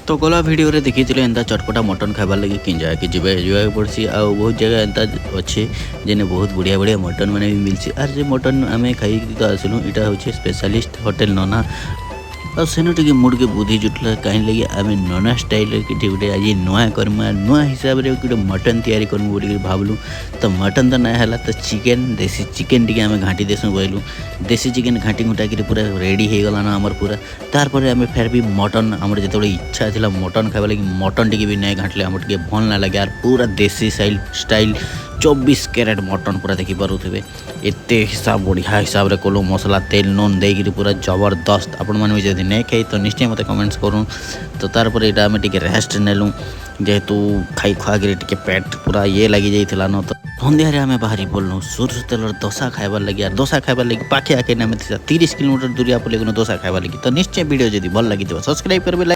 तो गला वीडियो रे देखी एंता चटपटा मटन खाइबार लगे किन जगह कि जीवा पड़सी आ बहुत जगह एंता अच्छे जेने बहुत बढ़िया बढ़िया मटन मैंने भी मिलसी आर जे मटन आम खाई तो आसलु यहाँ हूँ स्पेशलिस्ट होटेल नना आ सेन टे मुड के बुद्धि जुटला कहीं लगे आम नना स्टाइल कि गोटे आज नुआ करमा नुआ हिसाब से गोटे मटन तैयारी करमु बोल भावलु। तो मटन तो ना है तो चिकेन देसी चिकेन टी आम घाटी देसु कहलु देसी चिकेन घाटी घुटाक पूरा रेडी हो गलान आमर पूरा तार आम फेर भी मटन आमर जो इच्छा थी मटन खावा लगे मटन टी भी नहीं घाटले आम टे भल ना लगे यार पूरा देसी स्टाइल 24 कैरेट मटन पूरा देखी पारे एत हिसाब बढ़िया हिसाब से कलु मसला तेल नून देकर पूरा जबरदस्त आपण मैंने जब नहीं खाई तो निश्चय मत कमेंट्स करूँ। तो तारपर यहाँ आम टे रेस्ट नेलु जेहेतु खाई खुआक टे पेट पूरा ये लगी जाइला न तो सन्ध्यारे आम बाहरी पड़लु सोरस तेल दोसा खाइबार लगे यार दोसा खाइबार लगे पाखे आके आम 30 किलोमीटर दूरिया पड़े दोसा खाइबार लगे। तो निश्चय वीडियो जब भल लगी सब्सक्राइब करेंगे।